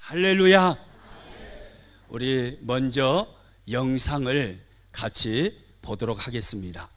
할렐루야. 우리 먼저 영상을 같이 보도록 하겠습니다.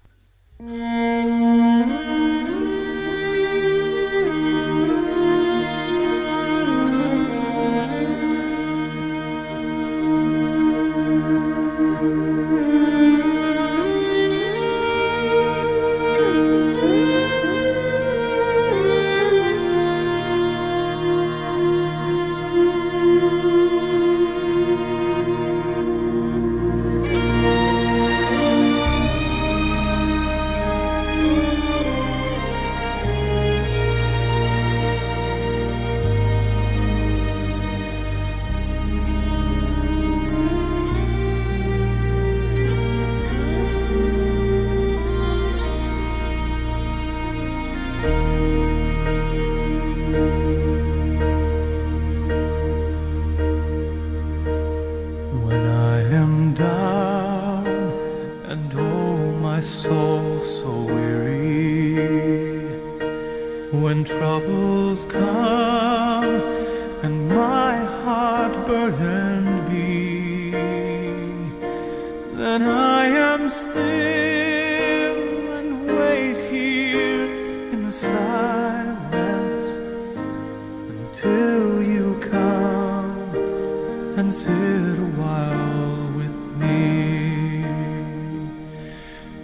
When I am down and oh my soul so weary, when troubles come and my heart burdened be, then I am still and wait here in the silence until you come and sit a while with me.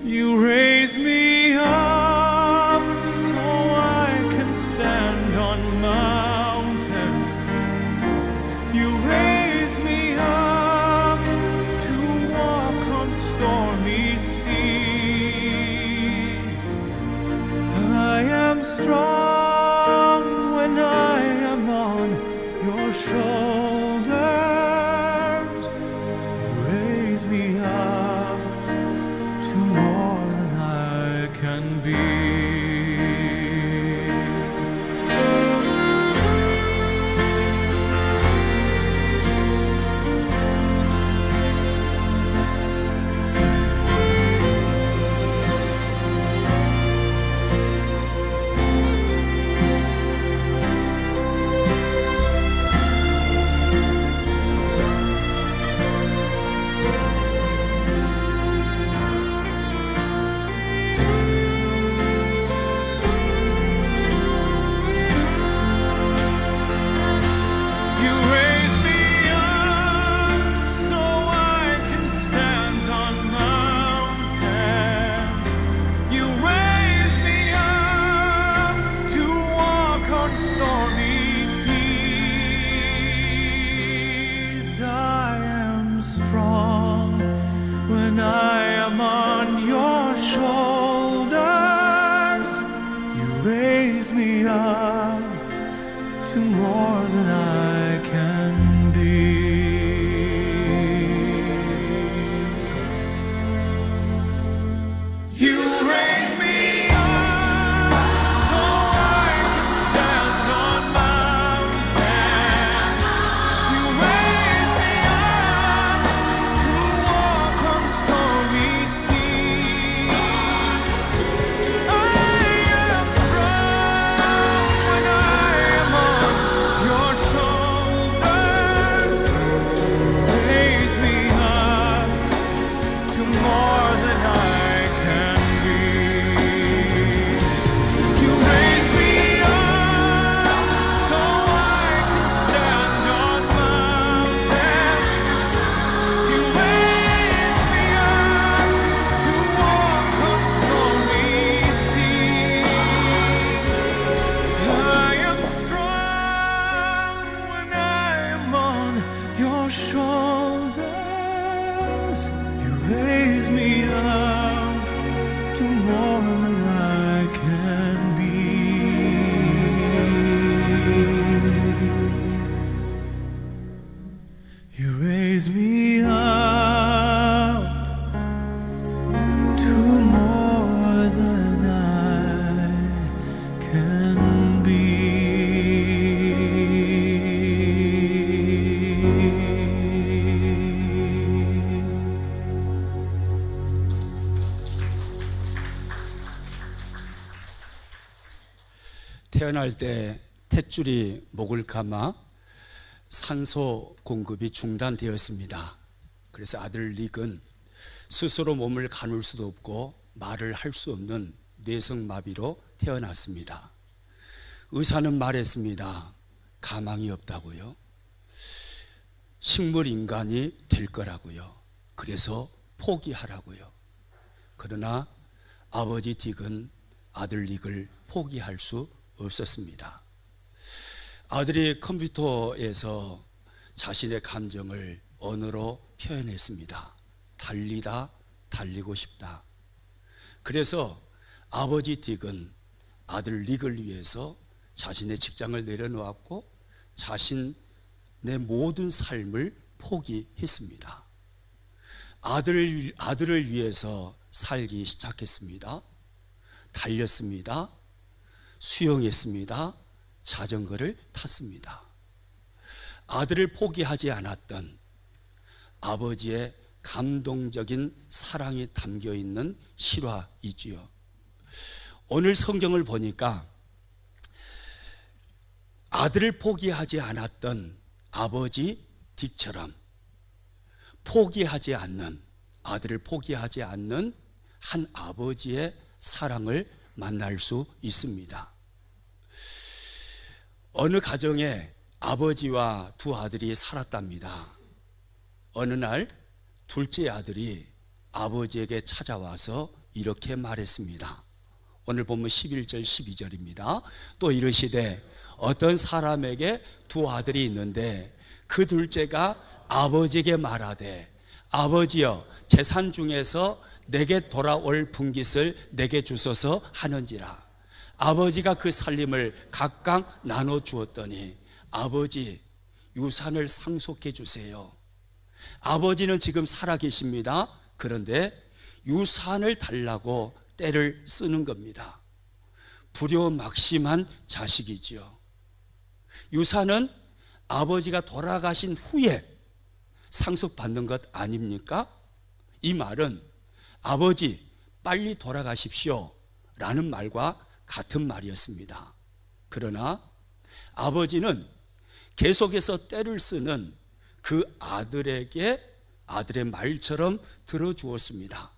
You raise me up so I can stand on mountains. You raise me up to walk on stormy seas. I am strong when I am on your shoulders. You raise me up to more than I can be. You raise me up so I can stand on mountains. You raise me up to walk on stormy seas. I am strong when I am on your shoulders. You raise me up to more than I can be. You raise me up so I can stand on mountains. You raise me up to walk on stormy seas. I am strong when I am on your shoulders. Raise me up to more than I can be. You raise me up so I can stand on mountains. You raise me up to walk on stormy seas. I am strong when I am on your shoulders. You raise me up to more than I can be. You raise me up to more than I can be. 태어날 때 탯줄이 목을 감아 산소 공급이 중단되었습니다. 그래서 아들 릭은 스스로 몸을 가눌 수도 없고 말을 할 수 없는 뇌성마비로 태어났습니다. 의사는 말했습니다. 가망이 없다고요. 식물 인간이 될 거라고요. 그래서 포기하라고요. 그러나 아버지 딕은 아들 릭을 포기할 수 없었습니다. 아들이 컴퓨터에서 자신의 감정을 언어로 표현했습니다. 달리다, 달리고 싶다. 그래서 아버지 딕은 아들 릭을 위해서 자신의 직장을 내려놓았고 자신의 모든 삶을 포기했습니다. 아들을 위해서 살기 시작했습니다. 달렸습니다. 수영했습니다. 자전거를 탔습니다. 아들을 포기하지 않았던 아버지의 감동적인 사랑이 담겨 있는 실화이지요. 오늘 성경을 보니까 아들을 포기하지 않았던 아버지 딕처럼 포기하지 않는, 아들을 포기하지 않는 한 아버지의 사랑을 만날 수 있습니다. 어느 가정에 아버지와 두 아들이 살았답니다. 어느 날 둘째 아들이 아버지에게 찾아와서 이렇게 말했습니다. 오늘 보면 11절 12절입니다. 또 이르시되 어떤 사람에게 두 아들이 있는데 그 둘째가 아버지에게 말하되 아버지여 재산 중에서 내게 돌아올 분깃을 내게 주소서 하는지라. 아버지가 그 살림을 각각 나눠 주었더니 아버지 유산을 상속해 주세요. 아버지는 지금 살아계십니다. 그런데 유산을 달라고 때를 쓰는 겁니다. 불효막심한 자식이지요. 유산은 아버지가 돌아가신 후에 상속받는 것 아닙니까? 이 말은 아버지 빨리 돌아가십시오 라는 말과 같은 말이었습니다. 그러나 아버지는 계속해서 때를 쓰는 그 아들에게 아들의 말처럼 들어주었습니다.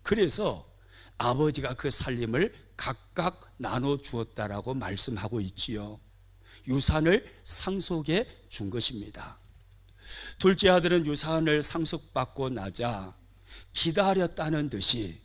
그래서 아버지가 그 살림을 각각 나눠 주었다라고 말씀하고 있지요. 유산을 상속해 준 것입니다. 둘째 아들은 유산을 상속받고 나자 기다렸다는 듯이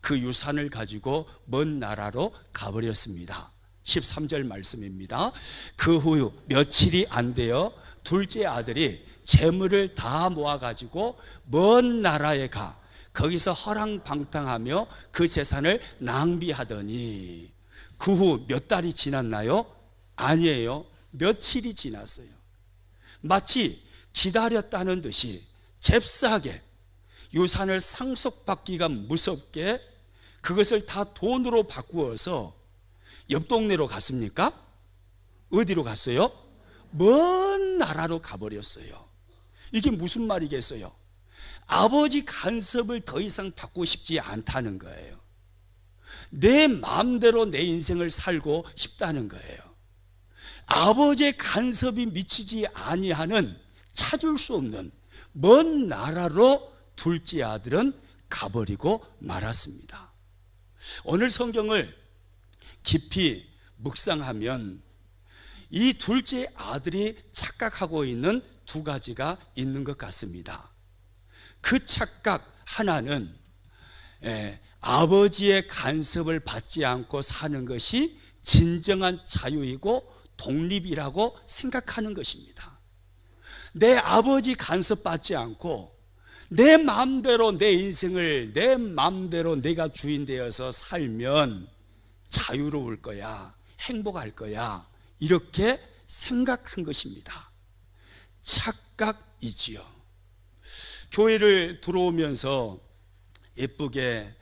그 유산을 가지고 먼 나라로 가버렸습니다. 13절 말씀입니다. 그 후 며칠이 안 되어 둘째 아들이 재물을 다 모아가지고 먼 나라에 가 거기서 허랑방탕하며 그 재산을 낭비하더니 그 후 몇 달이 지났나요? 아니에요. 며칠이 지났어요. 마치 기다렸다는 듯이 잽싸게 유산을 상속받기가 무섭게 그것을 다 돈으로 바꾸어서 옆 동네로 갔습니까? 어디로 갔어요? 먼 나라로 가버렸어요. 이게 무슨 말이겠어요? 아버지 간섭을 더 이상 받고 싶지 않다는 거예요. 내 마음대로 내 인생을 살고 싶다는 거예요. 아버지의 간섭이 미치지 아니하는 찾을 수 없는 먼 나라로 둘째 아들은 가버리고 말았습니다. 오늘 성경을 깊이 묵상하면 이 둘째 아들이 착각하고 있는 두 가지가 있는 것 같습니다. 그 착각 하나는 아버지의 간섭을 받지 않고 사는 것이 진정한 자유이고 독립이라고 생각하는 것입니다. 내 아버지 간섭받지 않고 내 마음대로 내 인생을 내 마음대로 내가 주인 되어서 살면 자유로울 거야, 행복할 거야, 이렇게 생각한 것입니다. 착각이지요. 교회를 들어오면서 예쁘게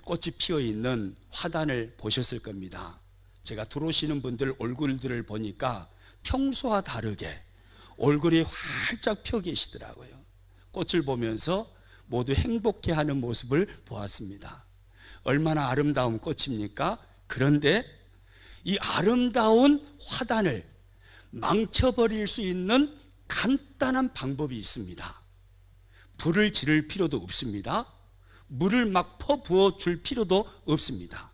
꽃이 피어 있는 화단을 보셨을 겁니다. 제가 들어오시는 분들 얼굴들을 보니까 평소와 다르게 얼굴이 활짝 펴 계시더라고요. 꽃을 보면서 모두 행복해하는 모습을 보았습니다. 얼마나 아름다운 꽃입니까? 그런데 이 아름다운 화단을 망쳐버릴 수 있는 간단한 방법이 있습니다. 불을 지를 필요도 없습니다. 물을 막 퍼부어 줄 필요도 없습니다.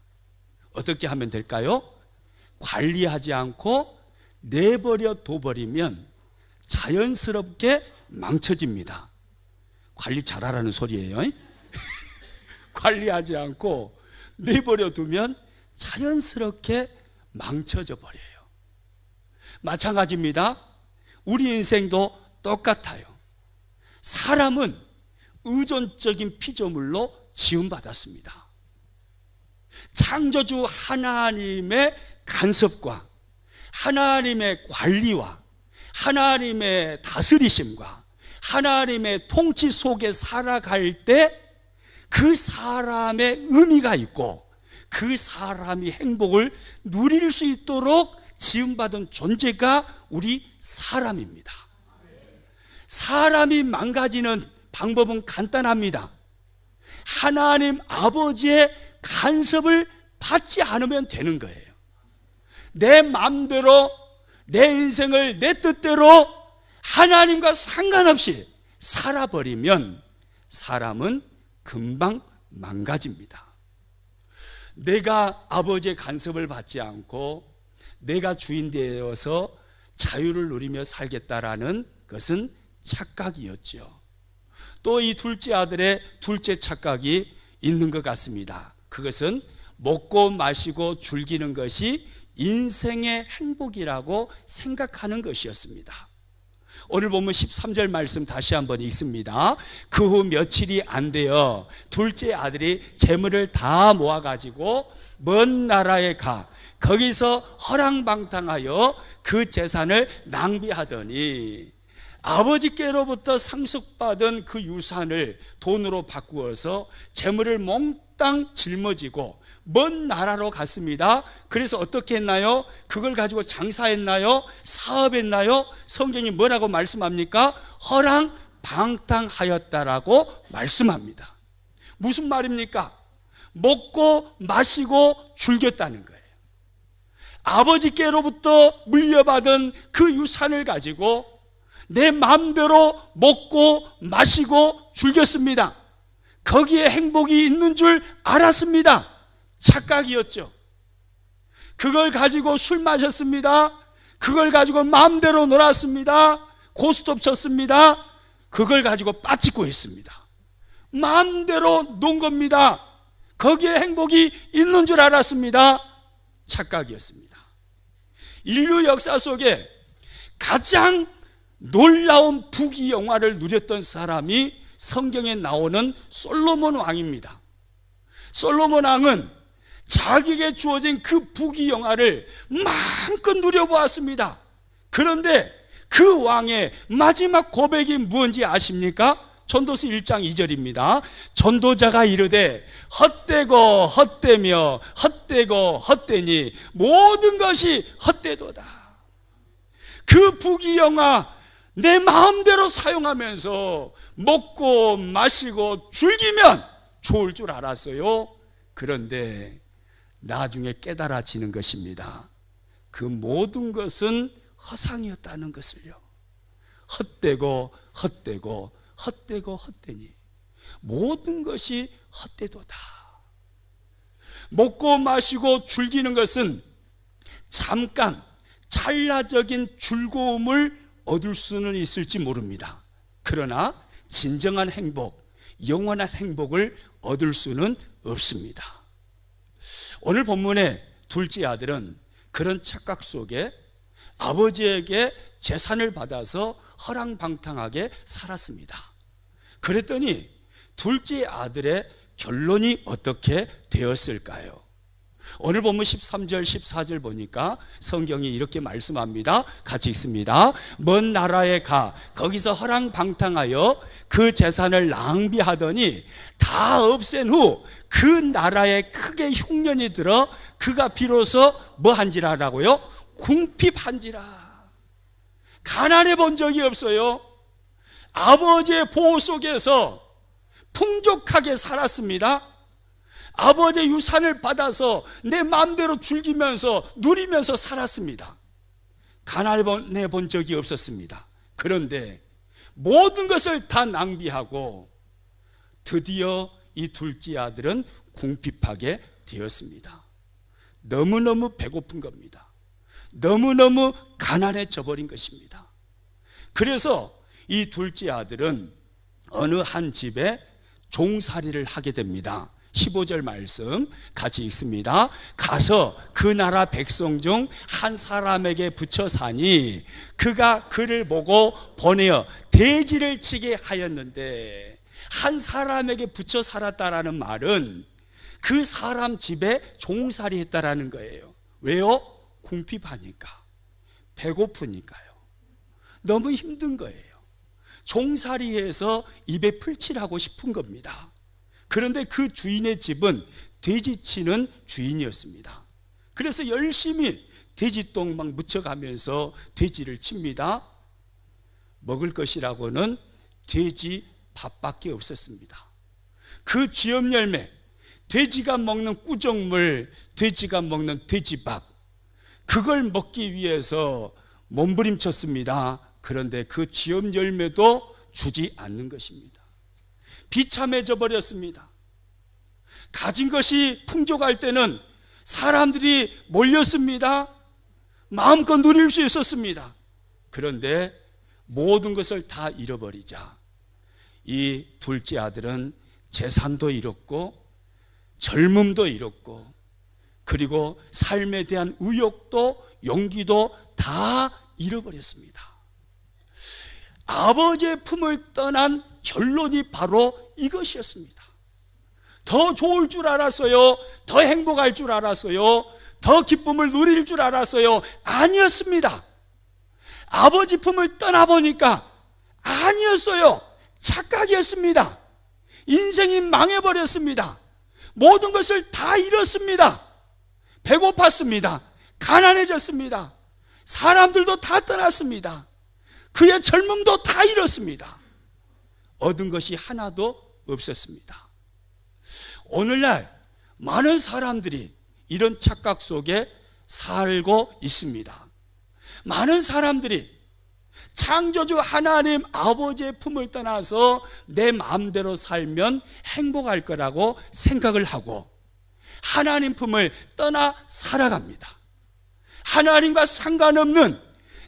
어떻게 하면 될까요? 관리하지 않고 내버려 둬버리면 자연스럽게 망쳐집니다. 관리 잘하라는 소리예요. 관리하지 않고 내버려 두면 자연스럽게 망쳐져 버려요. 마찬가지입니다. 우리 인생도 똑같아요. 사람은 의존적인 피조물로 지음받았습니다. 창조주 하나님의 간섭과 하나님의 관리와 하나님의 다스리심과 하나님의 통치 속에 살아갈 때 그 사람의 의미가 있고 그 사람이 행복을 누릴 수 있도록 지음받은 존재가 우리 사람입니다. 사람이 망가지는 방법은 간단합니다. 하나님 아버지의 간섭을 받지 않으면 되는 거예요. 내 마음대로 내 인생을 내 뜻대로 하나님과 상관없이 살아버리면 사람은 금방 망가집니다. 내가 아버지의 간섭을 받지 않고 내가 주인 되어서 자유를 누리며 살겠다라는 것은 착각이었죠. 또 이 둘째 아들의 둘째 착각이 있는 것 같습니다. 그것은 먹고 마시고 즐기는 것이 인생의 행복이라고 생각하는 것이었습니다. 오늘 보면 13절 말씀 다시 한번 읽습니다. 그 후 며칠이 안 되어 둘째 아들이 재물을 다 모아가지고 먼 나라에 가 거기서 허랑방탕하여 그 재산을 낭비하더니 아버지께로부터 상속받은 그 유산을 돈으로 바꾸어서 재물을 몽땅 짊어지고 먼 나라로 갔습니다. 그래서 어떻게 했나요? 그걸 가지고 장사했나요? 사업했나요? 성경이 뭐라고 말씀합니까? 허랑방탕하였다라고 말씀합니다. 무슨 말입니까? 먹고 마시고 즐겼다는 거예요. 아버지께로부터 물려받은 그 유산을 가지고 내 마음대로 먹고 마시고 즐겼습니다. 거기에 행복이 있는 줄 알았습니다. 착각이었죠. 그걸 가지고 술 마셨습니다. 그걸 가지고 마음대로 놀았습니다. 고스톱 쳤습니다. 그걸 가지고 빠짓고 했습니다. 마음대로 논 겁니다. 거기에 행복이 있는 줄 알았습니다. 착각이었습니다. 인류 역사 속에 가장 놀라운 부귀영화를 누렸던 사람이 성경에 나오는 솔로몬 왕입니다. 솔로몬 왕은 자기에게 주어진 그 부귀영화를 마음껏 누려보았습니다. 그런데 그 왕의 마지막 고백이 무엇인지 아십니까? 전도서 1장 2절입니다. 전도자가 이르되 헛되고 헛되며 헛되고 헛되니 모든 것이 헛되도다. 그 부귀영화 내 마음대로 사용하면서 먹고 마시고 즐기면 좋을 줄 알았어요. 그런데 나중에 깨달아지는 것입니다. 그 모든 것은 허상이었다는 것을요. 헛되고 헛되고 헛되고 헛되니 모든 것이 헛되도다. 먹고 마시고 즐기는 것은 잠깐 찰나적인 즐거움을 얻을 수는 있을지 모릅니다. 그러나 진정한 행복, 영원한 행복을 얻을 수는 없습니다. 오늘 본문의 둘째 아들은 그런 착각 속에 아버지에게 재산을 받아서 허랑방탕하게 살았습니다. 그랬더니 둘째 아들의 결론이 어떻게 되었을까요? 오늘 본문 13절 14절 보니까 성경이 이렇게 말씀합니다. 같이 읽습니다. 먼 나라에 가 거기서 허랑방탕하여 그 재산을 낭비하더니 다 없앤 후 그 나라에 크게 흉년이 들어 그가 비로소 뭐 한지라라고요? 궁핍한지라. 가난해 본 적이 없어요. 아버지의 보호 속에서 풍족하게 살았습니다. 아버지의 유산을 받아서 내 마음대로 즐기면서 누리면서 살았습니다. 가난해 본 적이 없었습니다. 그런데 모든 것을 다 낭비하고 드디어 이 둘째 아들은 궁핍하게 되었습니다. 너무너무 배고픈 겁니다. 너무너무 가난해져 버린 것입니다. 그래서 이 둘째 아들은 어느 한 집에 종살이를 하게 됩니다. 15절 말씀 같이 읽습니다. 가서 그 나라 백성 중 한 사람에게 붙여 사니 그가 그를 보고 보내어 돼지를 치게 하였는데, 한 사람에게 붙여 살았다라는 말은 그 사람 집에 종살이 했다라는 거예요. 왜요? 궁핍하니까, 배고프니까요. 너무 힘든 거예요. 종살이해서 입에 풀칠하고 싶은 겁니다. 그런데 그 주인의 집은 돼지치는 주인이었습니다. 그래서 열심히 돼지똥 막 묻혀가면서 돼지를 칩니다. 먹을 것이라고는 돼지 밥밖에 없었습니다. 그 쥐염 열매, 돼지가 먹는 꾸정물, 돼지가 먹는 돼지밥, 그걸 먹기 위해서 몸부림쳤습니다. 그런데 그 쥐염 열매도 주지 않는 것입니다. 비참해져 버렸습니다. 가진 것이 풍족할 때는 사람들이 몰렸습니다. 마음껏 누릴 수 있었습니다. 그런데 모든 것을 다 잃어버리자 이 둘째 아들은 재산도 잃었고 젊음도 잃었고, 그리고 삶에 대한 의욕도 용기도 다 잃어버렸습니다. 아버지의 품을 떠난 결론이 바로 이것이었습니다. 더 좋을 줄 알았어요? 더 행복할 줄 알았어요? 더 기쁨을 누릴 줄 알았어요? 아니었습니다. 아버지 품을 떠나보니까 아니었어요. 착각이었습니다. 인생이 망해버렸습니다. 모든 것을 다 잃었습니다. 배고팠습니다. 가난해졌습니다. 사람들도 다 떠났습니다. 그의 젊음도 다 잃었습니다. 얻은 것이 하나도 없었습니다. 오늘날 많은 사람들이 이런 착각 속에 살고 있습니다. 많은 사람들이 창조주 하나님 아버지의 품을 떠나서 내 마음대로 살면 행복할 거라고 생각을 하고 하나님 품을 떠나 살아갑니다. 하나님과 상관없는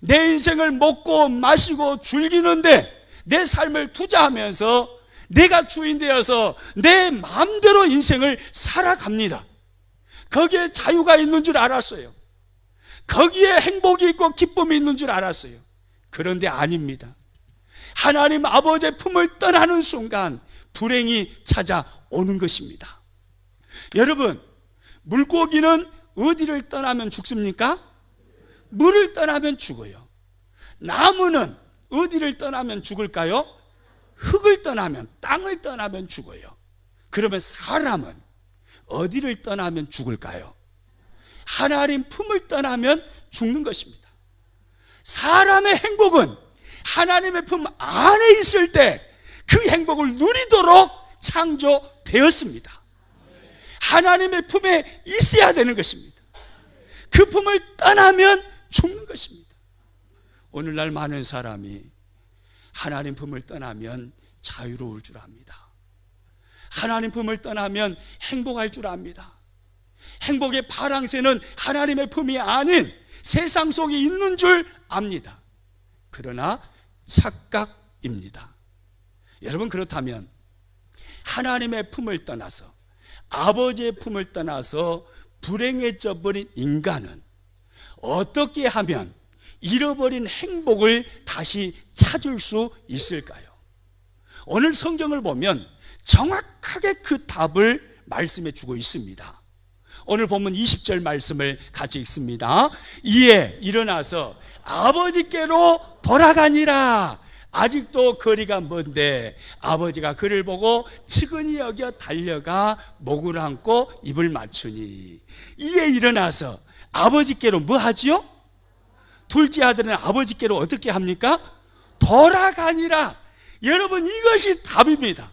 내 인생을 먹고 마시고 즐기는데 내 삶을 투자하면서 내가 주인 되어서 내 마음대로 인생을 살아갑니다. 거기에 자유가 있는 줄 알았어요. 거기에 행복이 있고 기쁨이 있는 줄 알았어요. 그런데 아닙니다. 하나님 아버지의 품을 떠나는 순간 불행이 찾아오는 것입니다. 여러분, 물고기는 어디를 떠나면 죽습니까? 물을 떠나면 죽어요. 나무는 어디를 떠나면 죽을까요? 흙을 떠나면, 땅을 떠나면 죽어요. 그러면 사람은 어디를 떠나면 죽을까요? 하나님 품을 떠나면 죽는 것입니다. 사람의 행복은 하나님의 품 안에 있을 때 그 행복을 누리도록 창조되었습니다. 하나님의 품에 있어야 되는 것입니다. 그 품을 떠나면 죽는 것입니다. 오늘날 많은 사람이 하나님 품을 떠나면 자유로울 줄 압니다. 하나님 품을 떠나면 행복할 줄 압니다. 행복의 파랑새는 하나님의 품이 아닌 세상 속에 있는 줄 압니다. 그러나 착각입니다. 여러분, 그렇다면 하나님의 품을 떠나서, 아버지의 품을 떠나서 불행해져 버린 인간은 어떻게 하면 잃어버린 행복을 다시 찾을 수 있을까요? 오늘 성경을 보면 정확하게 그 답을 말씀해 주고 있습니다. 오늘 본문 20절 말씀을 같이 읽습니다. 이에 일어나서 아버지께로 돌아가니라. 아직도 거리가 먼데 아버지가 그를 보고 측은히 여겨 달려가 목을 안고 입을 맞추니. 이에 일어나서 아버지께로 뭐 하지요? 둘째 아들은 아버지께로 어떻게 합니까? 돌아가니라. 여러분, 이것이 답입니다.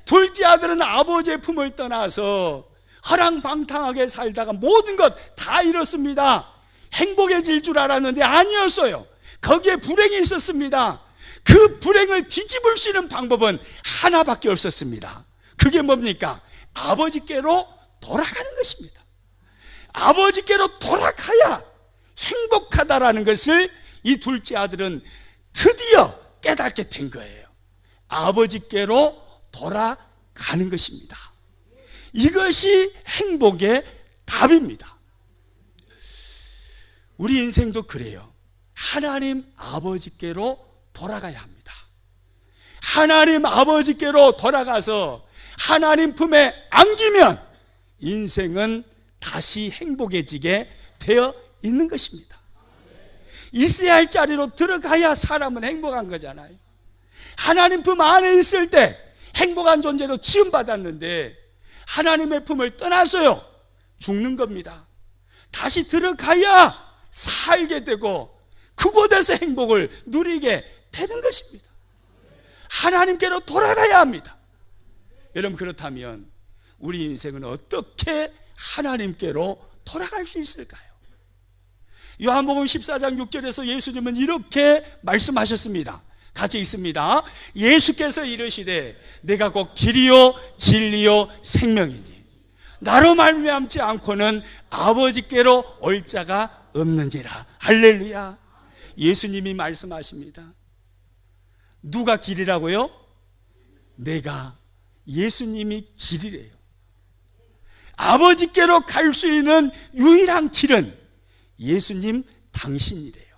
둘째 아들은 아버지의 품을 떠나서 허랑방탕하게 살다가 모든 것 다 잃었습니다. 행복해질 줄 알았는데 아니었어요. 거기에 불행이 있었습니다. 그 불행을 뒤집을 수 있는 방법은 하나밖에 없었습니다. 그게 뭡니까? 아버지께로 돌아가는 것입니다. 아버지께로 돌아가야 행복하다라는 것을 이 둘째 아들은 드디어 깨닫게 된 거예요. 아버지께로 돌아가는 것입니다. 이것이 행복의 답입니다. 우리 인생도 그래요. 하나님 아버지께로 돌아가야 합니다. 하나님 아버지께로 돌아가서 하나님 품에 안기면 인생은 다시 행복해지게 되어 있는 것입니다. 있어야 할 자리로 들어가야 사람은 행복한 거잖아요. 하나님 품 안에 있을 때 행복한 존재로 지음받았는데 하나님의 품을 떠나서요 죽는 겁니다. 다시 들어가야 살게 되고 그곳에서 행복을 누리게 되는 것입니다. 하나님께로 돌아가야 합니다. 여러분, 그렇다면 우리 인생은 어떻게 하나님께로 돌아갈 수 있을까요? 요한복음 14장 6절에서 예수님은 이렇게 말씀하셨습니다. 같이 읽습니다. 예수께서 이르시되 내가 곧 길이요 진리요 생명이니 나로 말미암지 않고는 아버지께로 올 자가 없는지라. 할렐루야. 예수님이 말씀하십니다. 누가 길이라고요? 내가, 예수님이 길이래요. 아버지께로 갈 수 있는 유일한 길은 예수님 당신이래요.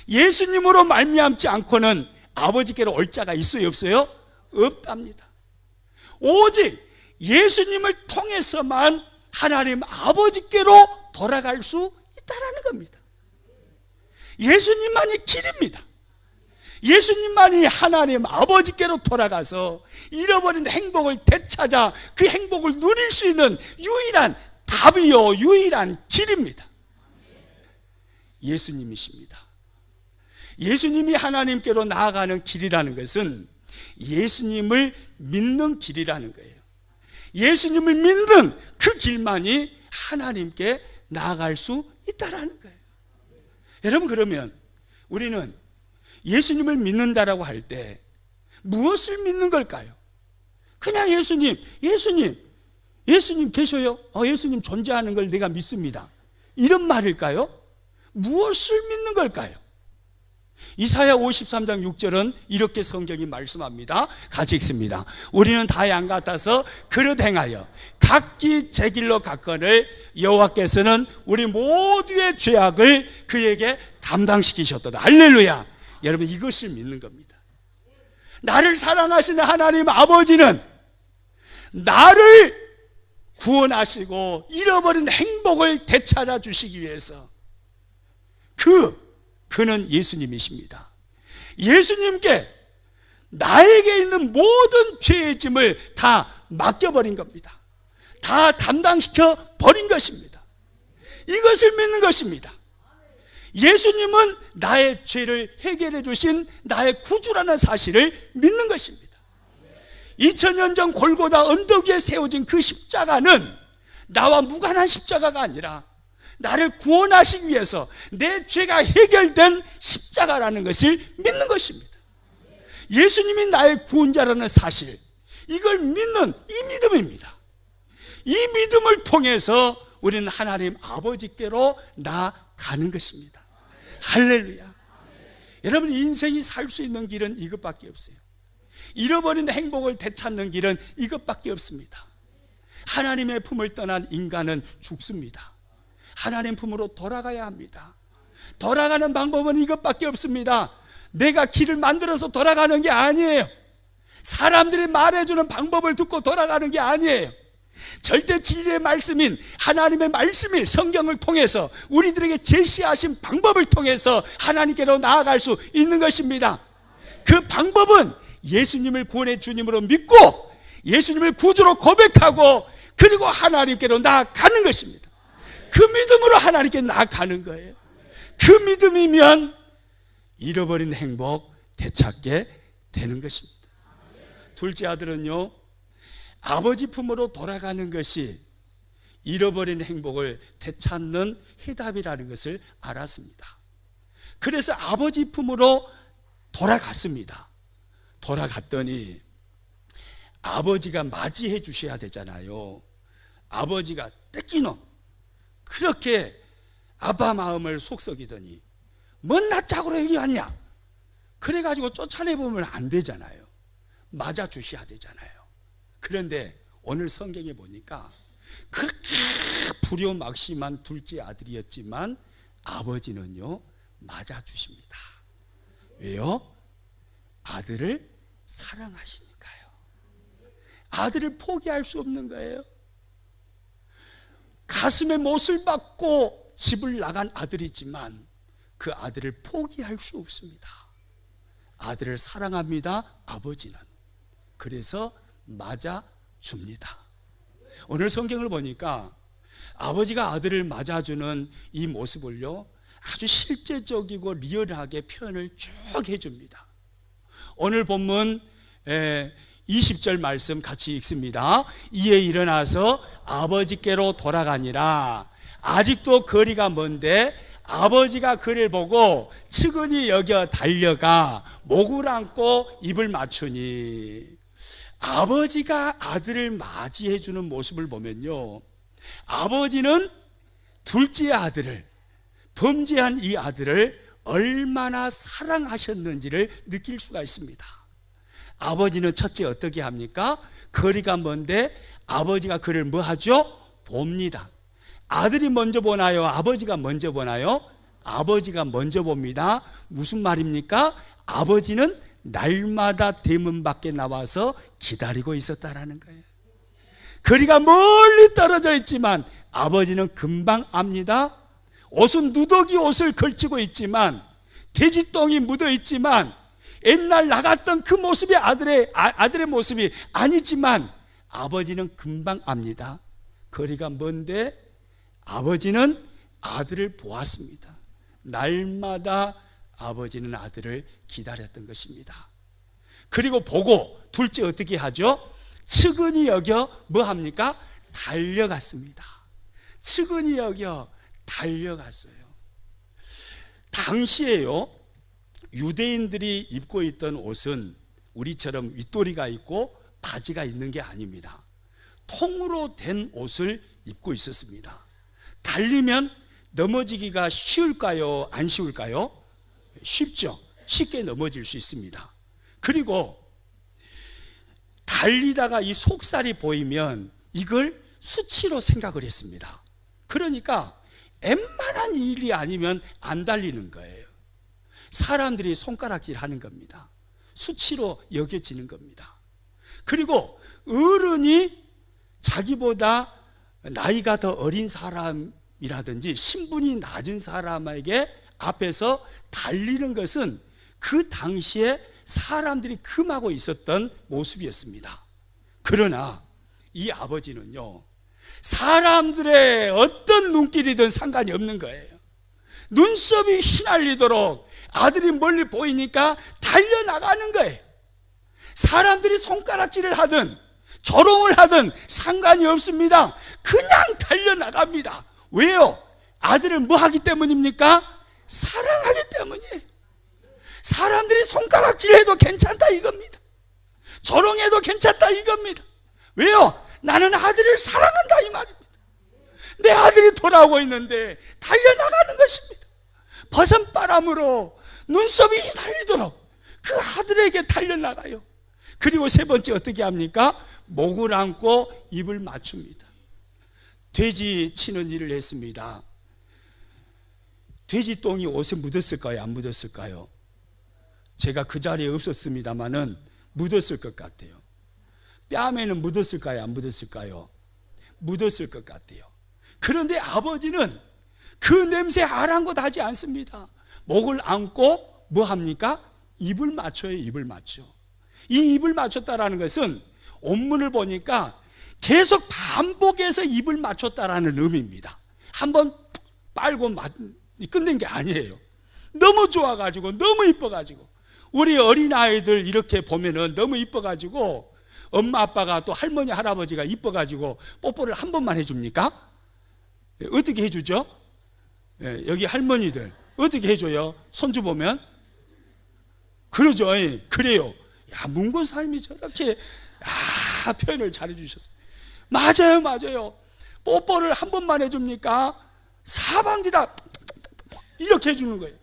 예수님으로 말미암지 않고는 아버지께로 올 자가 있어요, 없어요? 없답니다. 오직 예수님을 통해서만 하나님 아버지께로 돌아갈 수 있다라는 겁니다. 예수님만이 길입니다. 예수님만이 하나님 아버지께로 돌아가서 잃어버린 행복을 되찾아 그 행복을 누릴 수 있는 유일한 답이요, 유일한 길입니다. 예수님이십니다. 예수님이 하나님께로 나아가는 길이라는 것은 예수님을 믿는 길이라는 거예요. 예수님을 믿는 그 길만이 하나님께 나아갈 수 있다라는 거예요. 여러분, 그러면 우리는 예수님을 믿는다라고 할 때 무엇을 믿는 걸까요? 그냥 예수님 계셔요? 예수님 존재하는 걸 내가 믿습니다. 이런 말일까요? 무엇을 믿는 걸까요? 이사야 53장 6절은 이렇게 성경이 말씀합니다. 같이 읽습니다. 우리는 다 양 같아서 그릇 행하여 각기 제 길로 갔거늘 여호와께서는 우리 모두의 죄악을 그에게 담당시키셨도다. 할렐루야. 여러분, 이것을 믿는 겁니다. 나를 사랑하시는 하나님 아버지는 나를 구원하시고 잃어버린 행복을 되찾아 주시기 위해서 그는 예수님이십니다. 예수님께 나에게 있는 모든 죄의 짐을 다 맡겨버린 겁니다. 다 담당시켜 버린 것입니다. 이것을 믿는 것입니다. 예수님은 나의 죄를 해결해 주신 나의 구주라는 사실을 믿는 것입니다. 2000년 전 골고다 언덕 위에 세워진 그 십자가는 나와 무관한 십자가가 아니라 나를 구원하시기 위해서 내 죄가 해결된 십자가라는 것을 믿는 것입니다. 예수님이 나의 구원자라는 사실, 이걸 믿는 이 믿음입니다. 이 믿음을 통해서 우리는 하나님 아버지께로 나아가는 것입니다. 할렐루야. 여러분, 인생이 살 수 있는 길은 이것밖에 없어요. 잃어버린 행복을 되찾는 길은 이것밖에 없습니다. 하나님의 품을 떠난 인간은 죽습니다. 하나님 품으로 돌아가야 합니다. 돌아가는 방법은 이것밖에 없습니다. 내가 길을 만들어서 돌아가는 게 아니에요. 사람들이 말해주는 방법을 듣고 돌아가는 게 아니에요. 절대 진리의 말씀인 하나님의 말씀이 성경을 통해서 우리들에게 제시하신 방법을 통해서 하나님께로 나아갈 수 있는 것입니다. 그 방법은 예수님을 구원의 주님으로 믿고 예수님을 구주로 고백하고 그리고 하나님께로 나아가는 것입니다. 그 믿음으로 하나님께 나아가는 거예요. 그 믿음이면 잃어버린 행복 되찾게 되는 것입니다. 둘째 아들은요, 아버지 품으로 돌아가는 것이 잃어버린 행복을 되찾는 해답이라는 것을 알았습니다. 그래서 아버지 품으로 돌아갔습니다. 돌아갔더니 아버지가 맞이해 주셔야 되잖아요. 아버지가 떼끼놈 그렇게 아빠 마음을 속썩이더니 뭔 낯짝으로 여기 왔냐, 그래가지고 쫓아내보면 안 되잖아요. 맞아 주셔야 되잖아요. 그런데 오늘 성경에 보니까 그렇게 불효막심한 둘째 아들이었지만 아버지는요 맞아 주십니다. 왜요? 아들을 사랑하시니까요. 아들을 포기할 수 없는 거예요. 가슴에 못을 박고 집을 나간 아들이지만 그 아들을 포기할 수 없습니다. 아들을 사랑합니다, 아버지는. 그래서 맞아 줍니다. 오늘 성경을 보니까 아버지가 아들을 맞아주는 이 모습을요 아주 실제적이고 리얼하게 표현을 쭉 해줍니다. 오늘 본문 20절 말씀 같이 읽습니다. 이에 일어나서 아버지께로 돌아가니라. 아직도 거리가 먼데 아버지가 그를 보고 측은히 여겨 달려가 목을 안고 입을 맞추니. 아버지가 아들을 맞이해 주는 모습을 보면요, 아버지는 둘째 아들을, 범죄한 이 아들을 얼마나 사랑하셨는지를 느낄 수가 있습니다. 아버지는 첫째 어떻게 합니까? 거리가 먼데 아버지가 그를 뭐 하죠? 봅니다. 아들이 먼저 보나요? 아버지가 먼저 보나요? 아버지가 먼저 봅니다. 무슨 말입니까? 아버지는 날마다 대문 밖에 나와서 기다리고 있었다라는 거예요. 거리가 멀리 떨어져 있지만 아버지는 금방 압니다. 옷은 누더기 옷을 걸치고 있지만, 돼지똥이 묻어 있지만, 옛날 나갔던 그 모습이 아들의 모습이 아니지만 아버지는 금방 압니다. 거리가 먼데 아버지는 아들을 보았습니다. 날마다 아버지는 아들을 기다렸던 것입니다. 그리고 보고 둘째 어떻게 하죠? 측은히 여겨 뭐 합니까? 달려갔습니다. 측은히 여겨 달려갔어요. 당시에요, 유대인들이 입고 있던 옷은 우리처럼 윗도리가 있고 바지가 있는 게 아닙니다. 통으로 된 옷을 입고 있었습니다. 달리면 넘어지기가 쉬울까요? 안 쉬울까요? 쉽죠. 쉽게 넘어질 수 있습니다. 그리고 달리다가 이 속살이 보이면 이걸 수치로 생각을 했습니다. 그러니까 웬만한 일이 아니면 안 달리는 거예요. 사람들이 손가락질 하는 겁니다. 수치로 여겨지는 겁니다. 그리고 어른이 자기보다 나이가 더 어린 사람이라든지 신분이 낮은 사람에게 앞에서 달리는 것은 그 당시에 사람들이 금하고 있었던 모습이었습니다. 그러나 이 아버지는요, 사람들의 어떤 눈길이든 상관이 없는 거예요. 눈썹이 휘날리도록 아들이 멀리 보이니까 달려나가는 거예요. 사람들이 손가락질을 하든 조롱을 하든 상관이 없습니다. 그냥 달려나갑니다. 왜요? 아들을 뭐 하기 때문입니까? 사랑하기 때문이에요. 사람들이 손가락질해도 괜찮다 이겁니다. 조롱해도 괜찮다 이겁니다. 왜요? 나는 아들을 사랑한다 이 말입니다. 내 아들이 돌아오고 있는데 달려나가는 것입니다. 버선바람으로 눈썹이 휘날리도록 그 아들에게 달려나가요. 그리고 세 번째 어떻게 합니까? 목을 안고 입을 맞춥니다. 돼지 치는 일을 했습니다. 돼지 똥이 옷에 묻었을까요? 안 묻었을까요? 제가 그 자리에 없었습니다마는 묻었을 것 같아요. 뺨에는 묻었을까요? 안 묻었을까요? 묻었을 것 같아요. 그런데 아버지는 그 냄새 아랑곳하지 않습니다. 목을 안고 뭐 합니까? 입을 맞춰요. 입을 맞춰. 이 입을 맞췄다라는 것은 원문을 보니까 계속 반복해서 입을 맞췄다라는 의미입니다. 한번 빨고 끝낸 게 아니에요. 너무 좋아가지고, 너무 이뻐가지고, 우리 어린아이들 이렇게 보면은 너무 이뻐가지고 엄마 아빠가 또 할머니 할아버지가 이뻐가지고 뽀뽀를 한 번만 해줍니까? 어떻게 해주죠? 여기 할머니들 어떻게 해줘요? 손주 보면 그러죠. 그래요. 야, 문권사님이 저렇게 표현을 잘해 주셨어요. 맞아요, 맞아요. 뽀뽀를 한 번만 해줍니까? 사방디다 이렇게 해주는 거예요.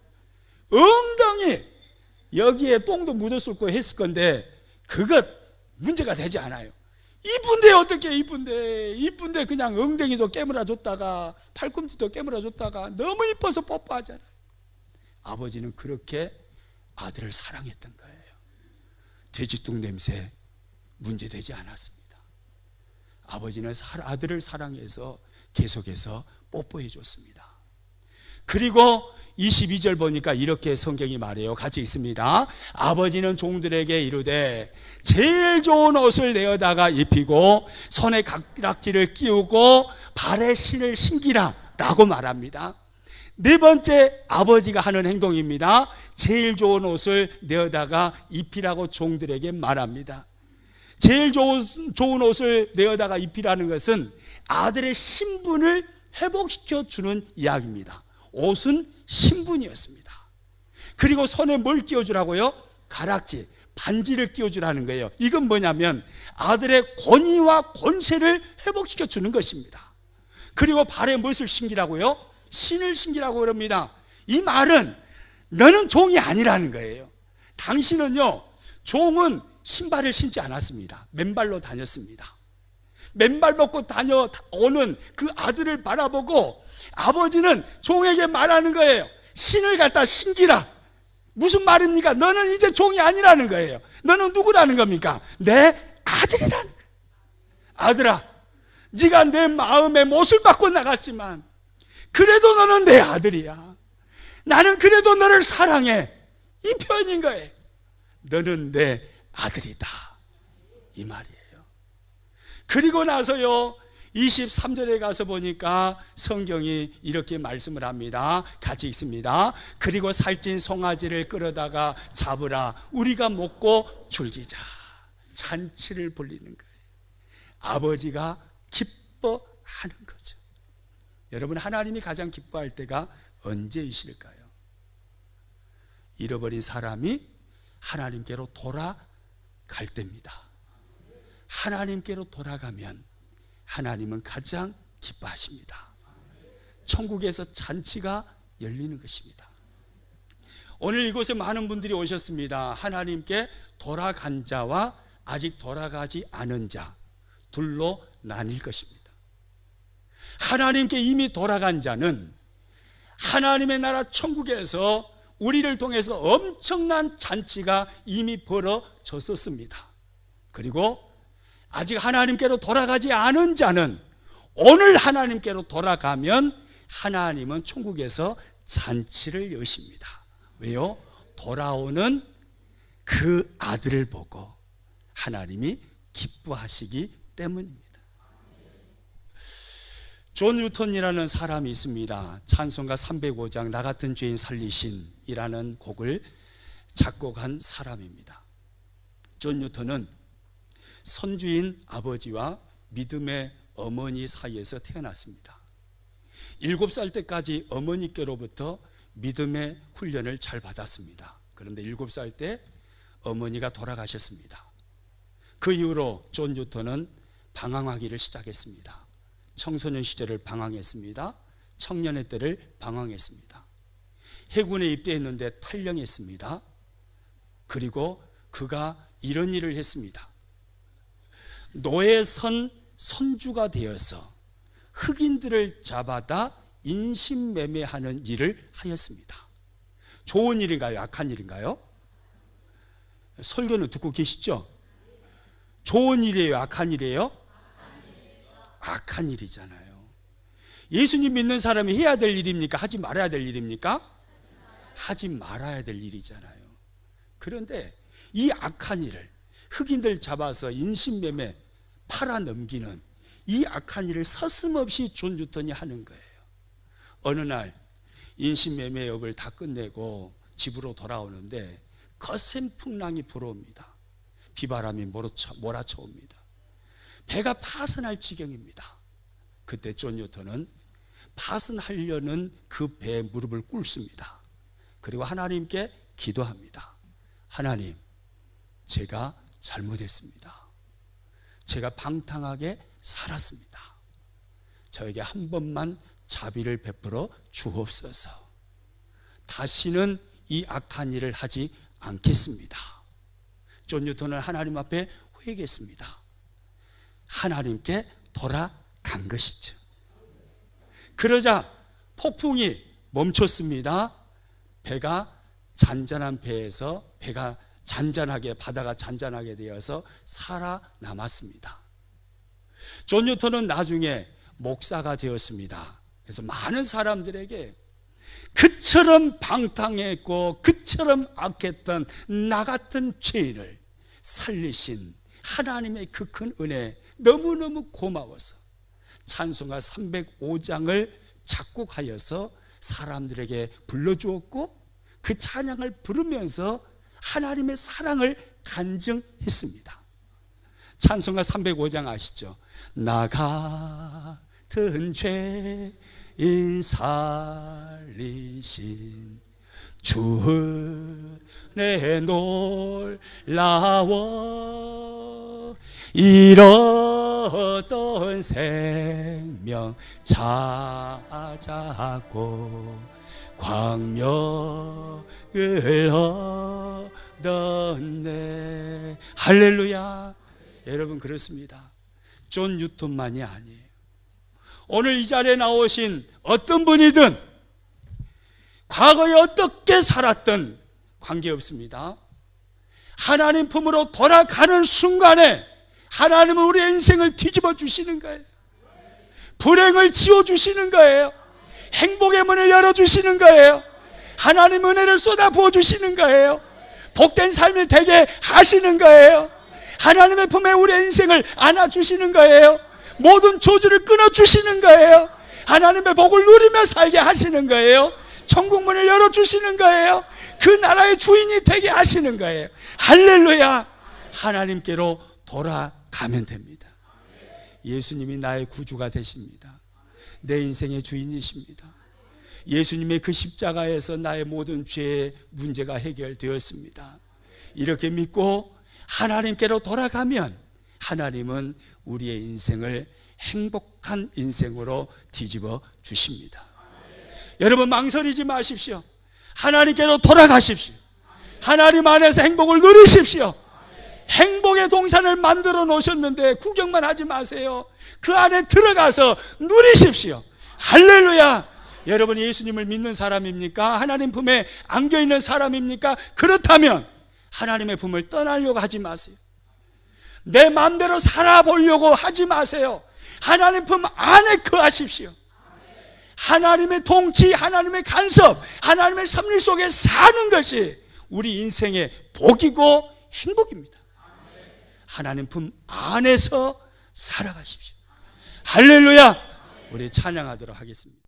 엉덩이 여기에 똥도 묻었을 거 했을 건데 그것 문제가 되지 않아요. 이쁜데 어떻게 이쁜데 그냥 엉덩이도 깨물어 줬다가 팔꿈치도 깨물어 줬다가 너무 이뻐서 뽀뽀하잖아요. 아버지는 그렇게 아들을 사랑했던 거예요. 돼지똥 냄새 문제되지 않았습니다. 아버지는 아들을 사랑해서 계속해서 뽀뽀해 줬습니다. 그리고 22절 보니까 이렇게 성경이 말해요. 같이 있습니다. 아버지는 종들에게 이르되 제일 좋은 옷을 내어다가 입히고 손에 가락지를 끼우고 발에 신을 신기라 라고 말합니다. 네 번째 아버지가 하는 행동입니다. 제일 좋은 옷을 내어다가 입히라고 종들에게 말합니다. 제일 좋은 옷을 내어다가 입히라는 것은 아들의 신분을 회복시켜 주는 이야기입니다. 옷은 신분이었습니다. 그리고 손에 뭘 끼워주라고요? 가락지, 반지를 끼워주라는 거예요. 이건 뭐냐면 아들의 권위와 권세를 회복시켜 주는 것입니다. 그리고 발에 무엇을 신기라고요? 신을 신기라고 그럽니다. 이 말은 너는 종이 아니라는 거예요. 당신은요, 종은 신발을 신지 않았습니다. 맨발로 다녔습니다. 맨발 벗고 다녀오는 그 아들을 바라보고 아버지는 종에게 말하는 거예요. 신을 갖다 신기라. 무슨 말입니까? 너는 이제 종이 아니라는 거예요. 너는 누구라는 겁니까? 내 아들이라는 거예요. 아들아, 네가 내 마음에 못을 받고 나갔지만 그래도 너는 내 아들이야. 나는 그래도 너를 사랑해. 이 표현인 거예요. 너는 내 아들이다, 이 말이에요. 그리고 나서요 23절에 가서 보니까 성경이 이렇게 말씀을 합니다. 같이 읽습니다. 그리고 살찐 송아지를 끌어다가 잡으라. 우리가 먹고 즐기자. 잔치를 벌리는 거예요. 아버지가 기뻐하는 거죠. 여러분, 하나님이 가장 기뻐할 때가 언제이실까요? 잃어버린 사람이 하나님께로 돌아갈 때입니다. 하나님께로 돌아가면 하나님은 가장 기뻐하십니다. 천국에서 잔치가 열리는 것입니다. 오늘 이곳에 많은 분들이 오셨습니다. 하나님께 돌아간 자와 아직 돌아가지 않은 자 둘로 나뉠 것입니다. 하나님께 이미 돌아간 자는 하나님의 나라 천국에서 우리를 통해서 엄청난 잔치가 이미 벌어졌었습니다. 그리고 아직 하나님께로 돌아가지 않은 자는 오늘 하나님께로 돌아가면 하나님은 천국에서 잔치를 여십니다. 왜요? 돌아오는 그 아들을 보고 하나님이 기뻐하시기 때문입니다. 존 뉴턴이라는 사람이 있습니다. 찬송가 305장 나 같은 죄인 살리신 이라는 곡을 작곡한 사람입니다. 존 뉴턴은 선주인 아버지와 믿음의 어머니 사이에서 태어났습니다. 7살 때까지 어머니께로부터 믿음의 훈련을 잘 받았습니다. 그런데 7살 때 어머니가 돌아가셨습니다. 그 이후로 존 뉴턴은 방황하기를 시작했습니다. 청소년 시절을 방황했습니다. 청년의 때를 방황했습니다. 해군에 입대했는데 탈영했습니다. 그리고 그가 이런 일을 했습니다. 노예선 선주가 되어서 흑인들을 잡아다 인신매매하는 일을 하였습니다. 좋은 일인가요? 악한 일인가요? 설교는 듣고 계시죠? 좋은 일이에요? 악한 일이에요? 악한 일이잖아요. 예수님 믿는 사람이 해야 될 일입니까? 하지 말아야 될 일입니까? 하지 말아야 될 일이잖아요. 그런데 이 악한 일을 흑인들 잡아서 인신매매 팔아넘기는 이 악한 일을 서슴없이 존 뉴턴이 하는 거예요. 어느 날 인신매매업을 다 끝내고 집으로 돌아오는데 거센 풍랑이 불어옵니다. 비바람이 몰아쳐옵니다. 배가 파선할 지경입니다. 그때 존 뉴턴은 파손하려는 그 배에 무릎을 꿇습니다. 그리고 하나님께 기도합니다. 하나님, 제가 잘못했습니다. 제가 방탕하게 살았습니다. 저에게 한 번만 자비를 베풀어 주옵소서. 다시는 이 악한 일을 하지 않겠습니다. 존 뉴턴은 하나님 앞에 회개했습니다. 하나님께 돌아간 것이죠. 그러자 폭풍이 멈췄습니다. 배가 잔잔한 배에서 배가 잔잔하게, 바다가 잔잔하게 되어서 살아남았습니다. 존 뉴턴은 나중에 목사가 되었습니다. 그래서 많은 사람들에게 그처럼 방탕했고 그처럼 악했던 나 같은 죄인을 살리신 하나님의 그 큰 은혜 너무너무 고마워서 찬송가 305장을 작곡하여서 사람들에게 불러주었고 그 찬양을 부르면서 하나님의 사랑을 간증했습니다. 찬송가 305장 아시죠? 나 같은 죄인 살리신 주 은혜 놀라워 잃었던 생명 찾았고 광명을 얻었네. 할렐루야. 여러분, 그렇습니다. 존 뉴턴만이 아니에요. 오늘 이 자리에 나오신 어떤 분이든 과거에 어떻게 살았든 관계없습니다. 하나님 품으로 돌아가는 순간에 하나님은 우리의 인생을 뒤집어 주시는 거예요. 불행을 지워 주시는 거예요. 행복의 문을 열어 주시는 거예요. 하나님 은혜를 쏟아 부어 주시는 거예요. 복된 삶이 되게 하시는 거예요. 하나님의 품에 우리의 인생을 안아 주시는 거예요. 모든 저주를 끊어 주시는 거예요. 하나님의 복을 누리며 살게 하시는 거예요. 천국 문을 열어 주시는 거예요. 그 나라의 주인이 되게 하시는 거예요. 할렐루야. 하나님께로 돌아가면 됩니다. 예수님이 나의 구주가 되십니다. 내 인생의 주인이십니다. 예수님의 그 십자가에서 나의 모든 죄의 문제가 해결되었습니다. 이렇게 믿고 하나님께로 돌아가면 하나님은 우리의 인생을 행복한 인생으로 뒤집어 주십니다. 여러분, 망설이지 마십시오. 하나님께로 돌아가십시오. 하나님 안에서 행복을 누리십시오. 행복의 동산을 만들어 놓으셨는데 구경만 하지 마세요. 그 안에 들어가서 누리십시오. 할렐루야. 여러분, 예수님을 믿는 사람입니까? 하나님 품에 안겨있는 사람입니까? 그렇다면 하나님의 품을 떠나려고 하지 마세요. 내 마음대로 살아보려고 하지 마세요. 하나님 품 안에 거하십시오. 하나님의 통치, 하나님의 간섭, 하나님의 섭리 속에 사는 것이 우리 인생의 복이고 행복입니다. 하나님 품 안에서 살아가십시오. 할렐루야. 우리 찬양하도록 하겠습니다.